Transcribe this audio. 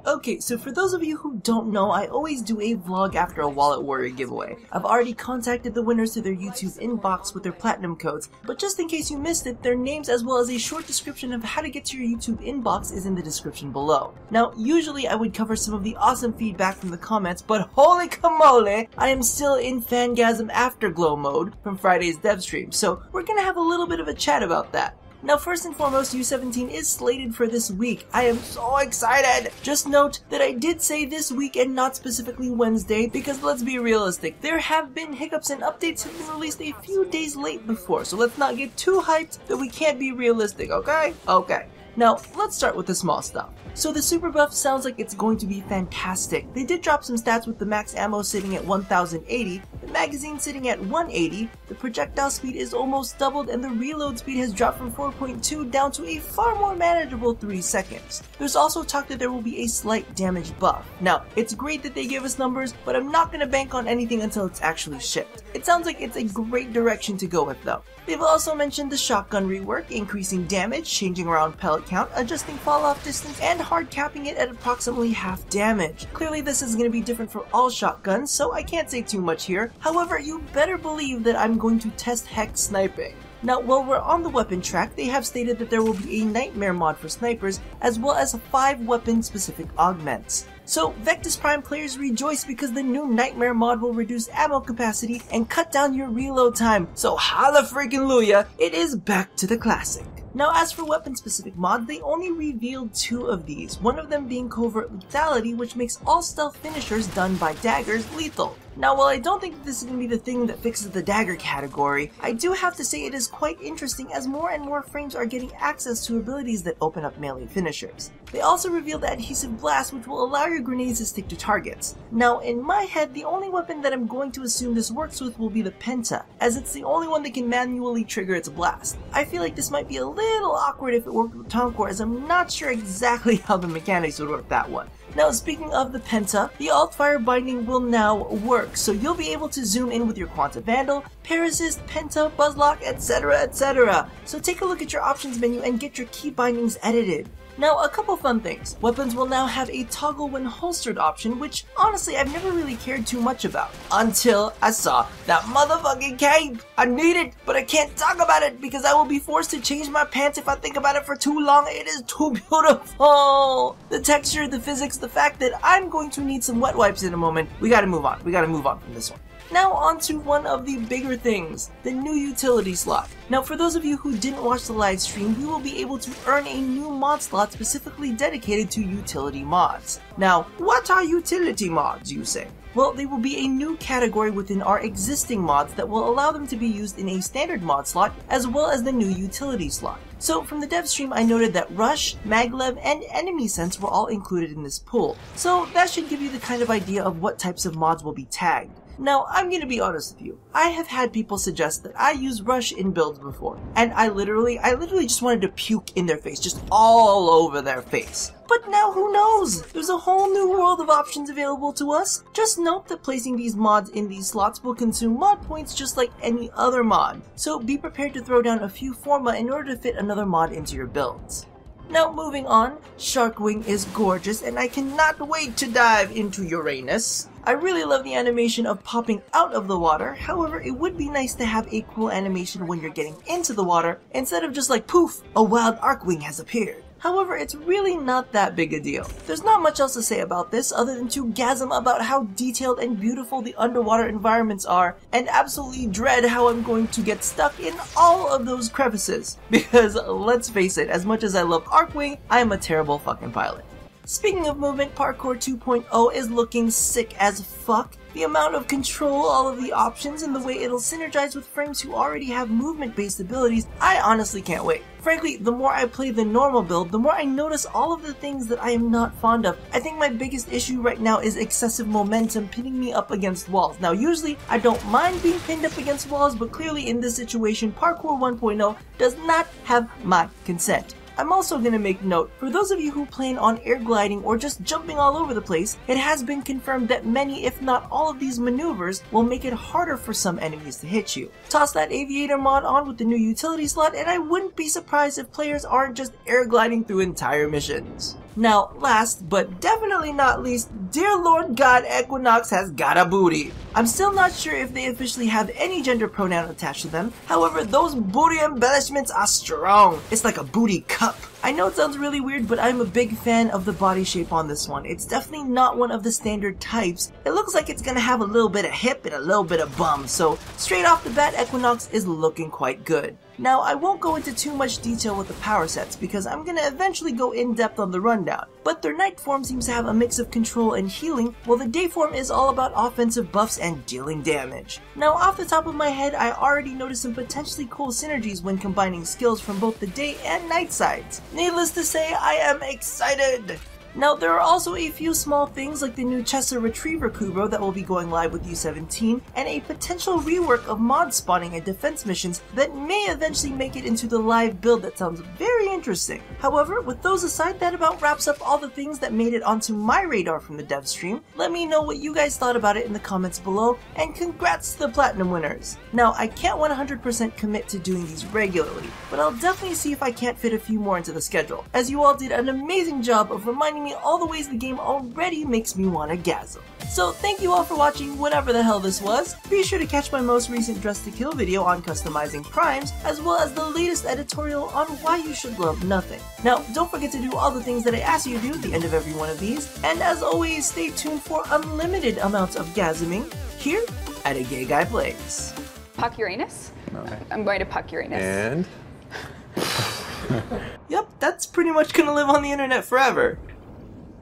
Okay, so for those of you who don't know, I always do a vlog after a Wallet Warrior giveaway. I've already contacted the winners through their YouTube inbox with their platinum codes, but just in case you missed it, their names as well as a short description of how to get to your YouTube inbox is in the description below. Now, usually I would cover some of the awesome feedback from the comments, but holy camole, I am still in Fangasm Afterglow mode from Friday's Devstream, so we're gonna have a little bit of a chat about that. Now, first and foremost, U17 is slated for this week. I am so excited! Just note that I did say this week and not specifically Wednesday, because let's be realistic, there have been hiccups and updates have been released a few days late before, so let's not get too hyped that we can't be realistic, okay? Okay. Now, let's start with the small stuff. So the super buff sounds like it's going to be fantastic. They did drop some stats with the max ammo sitting at 1080, the magazine sitting at 180, the projectile speed is almost doubled, and the reload speed has dropped from 4.2 down to a far more manageable 3 seconds. There's also talk that there will be a slight damage buff. Now, it's great that they give us numbers, but I'm not going to bank on anything until it's actually shipped. It sounds like it's a great direction to go with though. They've also mentioned the shotgun rework, increasing damage, changing around pellet count, adjusting fall-off distance, and hard capping it at approximately half damage. Clearly this is going to be different for all shotguns, so I can't say too much here. However, you better believe that I'm going to test hex sniping. Now, while we're on the weapon track, they have stated that there will be a nightmare mod for snipers, as well as 5 weapon-specific augments. So, Vectis Prime players rejoice because the new Nightmare mod will reduce ammo capacity and cut down your reload time. So holla freaking Luya, it is back to the classic. Now, as for weapon-specific mods, they only revealed 2 of these, one of them being Covert Lethality, which makes all stealth finishers done by daggers lethal. Now, while I don't think that this is going to be the thing that fixes the dagger category, I do have to say it is quite interesting as more and more frames are getting access to abilities that open up melee finishers. They also revealed the Adhesive Blast, which will allow your grenades to stick to targets. Now, in my head, the only weapon that I'm going to assume this works with will be the Penta, as it's the only one that can manually trigger its blast. I feel like this might be a little awkward if it worked with Toncore, as I'm not sure exactly how the mechanics would work that one. Now, speaking of the Penta, the alt-fire binding will now work, so you'll be able to zoom in with your Quanta Vandal, Parasist, Penta, Buzzlock, etc, etc. So take a look at your options menu and get your key bindings edited. Now, a couple fun things. Weapons will now have a toggle when holstered option, which honestly I've never really cared too much about. Until I saw that motherfucking cape! I need it, but I can't talk about it because I will be forced to change my pants if I think about it for too long. It is too beautiful! The texture, the physics, the fact that I'm going to need some wet wipes in a moment. We gotta move on. We gotta move on from this one. Now on to one of the bigger things, the new utility slot. Now for those of you who didn't watch the live stream, we will be able to earn a new mod slot specifically dedicated to utility mods. Now, what are utility mods, you say? Well, they will be a new category within our existing mods that will allow them to be used in a standard mod slot as well as the new utility slot. So from the dev stream I noted that Rush, Maglev, and Enemy Sense were all included in this pool. So that should give you the kind of idea of what types of mods will be tagged. Now, I'm gonna be honest with you. I have had people suggest that I use Rush in builds before, and I literally just wanted to puke in their face, just all over their face. But now who knows? There's a whole new world of options available to us. Just note that placing these mods in these slots will consume mod points just like any other mod, so be prepared to throw down a few forma in order to fit another mod into your builds. Now moving on, Sharkwing is gorgeous and I cannot wait to dive into Uranus. I really love the animation of popping out of the water, however it would be nice to have a cool animation when you're getting into the water instead of just like poof, a wild Arcwing has appeared. However, it's really not that big a deal. There's not much else to say about this other than to gasm about how detailed and beautiful the underwater environments are, and absolutely dread how I'm going to get stuck in all of those crevices. Because, let's face it, as much as I love Arcwing, I am a terrible fucking pilot. Speaking of movement, Parkour 2.0 is looking sick as fuck. The amount of control, all of the options, and the way it'll synergize with frames who already have movement-based abilities, I honestly can't wait. Frankly, the more I play the normal build, the more I notice all of the things that I am not fond of. I think my biggest issue right now is excessive momentum pinning me up against walls. Now usually, I don't mind being pinned up against walls, but clearly in this situation, Parkour 1.0 does not have my consent. I'm also going to make note, for those of you who plan on air gliding or just jumping all over the place, it has been confirmed that many, if not all of these maneuvers, will make it harder for some enemies to hit you. Toss that aviator mod on with the new utility slot and I wouldn't be surprised if players aren't just air gliding through entire missions. Now, last but definitely not least, dear Lord God, Equinox has got a booty. I'm still not sure if they officially have any gender pronoun attached to them, however, those booty embellishments are strong. It's like a booty cup. I know it sounds really weird, but I'm a big fan of the body shape on this one. It's definitely not one of the standard types. It looks like it's gonna have a little bit of hip and a little bit of bum, so straight off the bat, Equinox is looking quite good. Now, I won't go into too much detail with the power sets because I'm gonna eventually go in depth on the rundown, but their night form seems to have a mix of control and healing, while the day form is all about offensive buffs and dealing damage. Now, off the top of my head, I already noticed some potentially cool synergies when combining skills from both the day and night sides. Needless to say, I am excited! Now, there are also a few small things like the new Chester Retriever Kubro that will be going live with U17, and a potential rework of mod spawning and defense missions that may eventually make it into the live build that sounds very interesting. However, with those aside, that about wraps up all the things that made it onto my radar from the Devstream. Let me know what you guys thought about it in the comments below, and congrats to the Platinum winners! Now, I can't 100% commit to doing these regularly, but I'll definitely see if I can't fit a few more into the schedule, as you all did an amazing job of reminding me all the ways the game already makes me wanna gasm. So thank you all for watching whatever the hell this was. Be sure to catch my most recent Dress to Kill video on customizing primes, as well as the latest editorial on why you should love nothing. Now, don't forget to do all the things that I ask you to do at the end of every one of these, and as always, stay tuned for unlimited amounts of gasming here at A Gay Guy Plays. Puck Uranus? Okay. I'm going to Puck Uranus. And? Yep, that's pretty much gonna live on the internet forever.